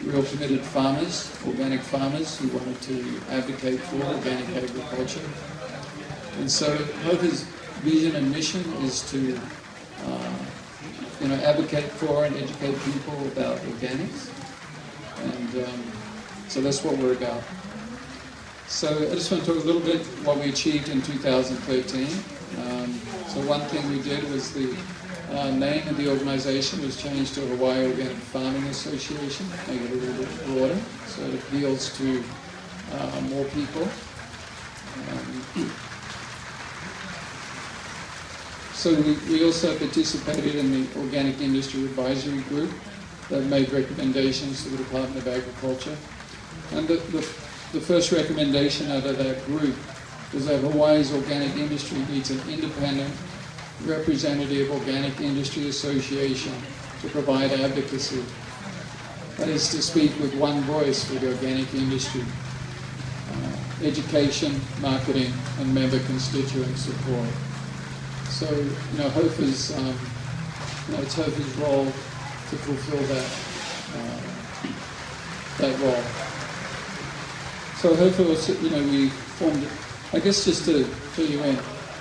real committed farmers, organic farmers who wanted to advocate for organic agriculture. And so HOFA's vision and mission is to advocate for and educate people about organics. And so that's what we're about. So I just want to talk a little bit what we achieved in 2013. So one thing we did was the name of the organization was changed to Hawaii Organic Farming Association, make it a little bit broader, so it appeals to more people. So we also participated in the Organic Industry Advisory Group that made recommendations to the Department of Agriculture. And the first recommendation out of that group was that Hawaii's organic industry needs an independent, representative organic industry association to provide advocacy. That is to speak with one voice for the organic industry. Education, marketing, and member constituent support. So, HOFA's, it's HOFA's role to fulfill that role. So HOFA was, we formed, I guess just to fill you in,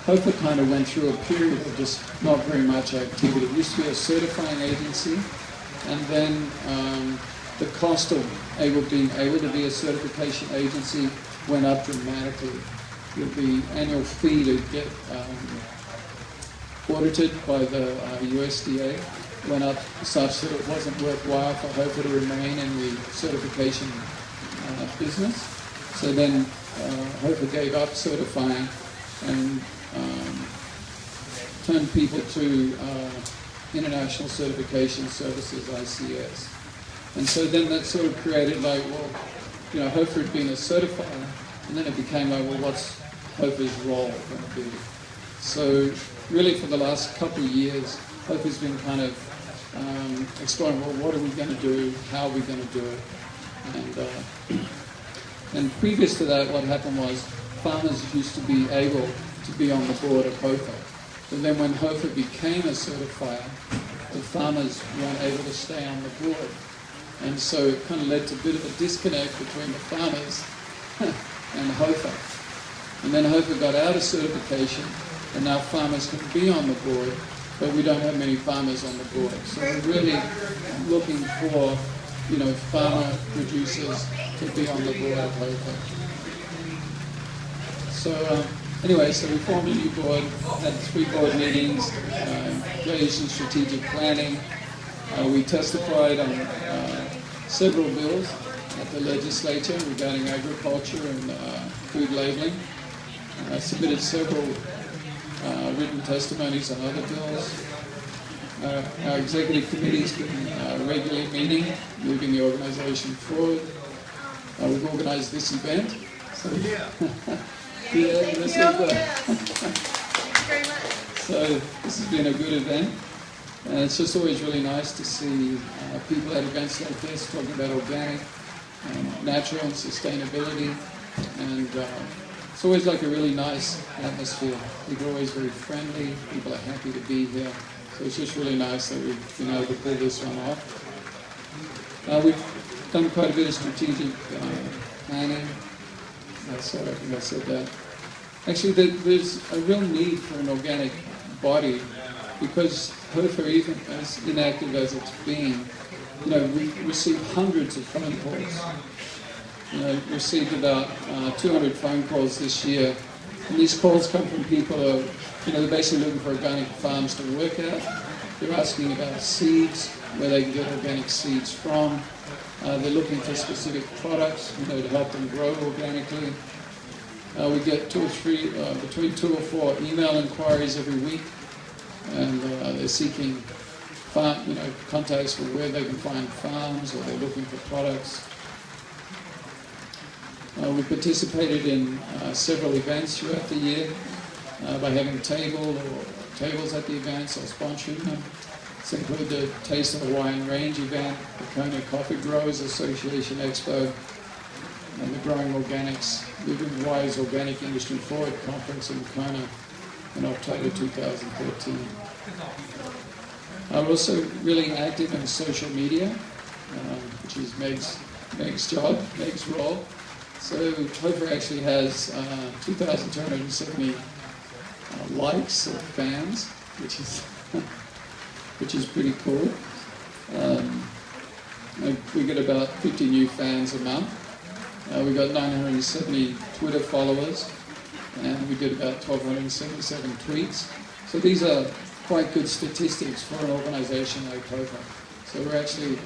HOFA kind of went through a period of just not very much activity. It used to be a certifying agency, and then the cost of being able to be a certification agency went up dramatically. The annual fee to get audited by the USDA went up such that it wasn't worthwhile for HOFA to remain in the certification business. So then HOFA gave up certifying and turned people to International Certification Services, ICS. And so then that sort of created HOFA had been a certifier, and then it became what's HOFA's role going to be? So really for the last couple of years, HOFA's been kind of exploring, what are we going to do? How are we going to do it? And previous to that, what happened was farmers used to be able to be on the board of HOFA. But then when HOFA became a certifier, the farmers weren't able to stay on the board. And so it kind of led to a bit of a disconnect between the farmers and HOFA. And then HOFA got out of certification, and now farmers can be on the board, but we don't have many farmers on the board. So we're really looking for, farmer producers to be on the board of HOFA. So anyway, so we formed a new board, had 3 board meetings, engaged in strategic planning. We testified on several bills at the legislature regarding agriculture and food labeling. Submitted several written testimonies on other bills. Our executive committee's been regularly meeting, moving the organization forward. We've organized this event. So, so this has been a good event. And it's just always really nice to see people at events like this talking about organic, natural and sustainability. And it's always like a really nice atmosphere. People are always very friendly. People are happy to be here. So it's just really nice that we've been able to pull this one off. We've done quite a bit of strategic planning. Sorry, I think I said that. Actually, there's a real need for an organic body because HOFA, even as inactive as it's been, we receive hundreds of phone calls. Received about 200 phone calls this year. And these calls come from people who are, they're basically looking for organic farms to work at. They're asking about seeds, where they can get organic seeds from. They're looking for specific products, to help them grow organically. We get between 2 or 4 email inquiries every week, and they're seeking contacts for where they can find farms, or they're looking for products. We participated in several events throughout the year by having tables at the events or sponsoring them. This included the Taste of Hawaiian Range event, the Kona Coffee Growers Association Expo, and the Growing Organics, Moving Hawaii's Organic Industry Forward Conference in Kona in October 2013. We're also really active in social media. which is Meg's job, Meg's role. So HOFA actually has 2,270 likes or fans, which is pretty cool. We get about 50 new fans a month. We got 970 Twitter followers, and we did about 1,277 tweets. So these are quite good statistics for an organisation like HOFA. So we're actually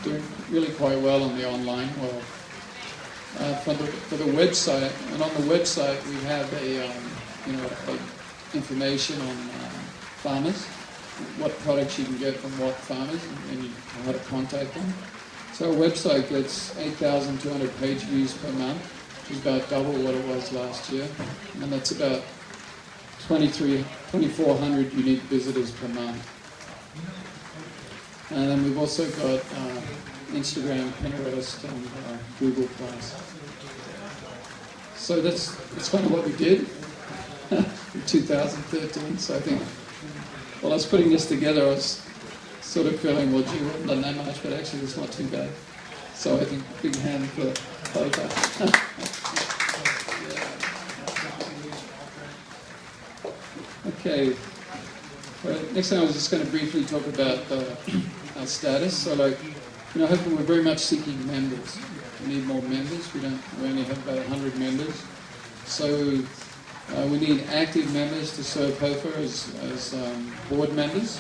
doing really quite well on the online world. For the website, and on the website we have information on farmers, what products you can get from what farmers, and how to contact them. So our website gets 8,200 page views per month, which is about double what it was last year, and that's about 2,400 unique visitors per month. And then we've also got Instagram, Pinterest, and Google+. So that's kind of what we did in 2013. So I think, while I was putting this together, I was sort of feeling, well, gee, we haven't done that much, but actually it's not too bad. So I think big hand for HOFA. Okay. Next thing I was just going to briefly talk about our status. So, hopefully we're very much seeking members. We need more members. We only have about 100 members. So we need active members to serve HOFA as board members.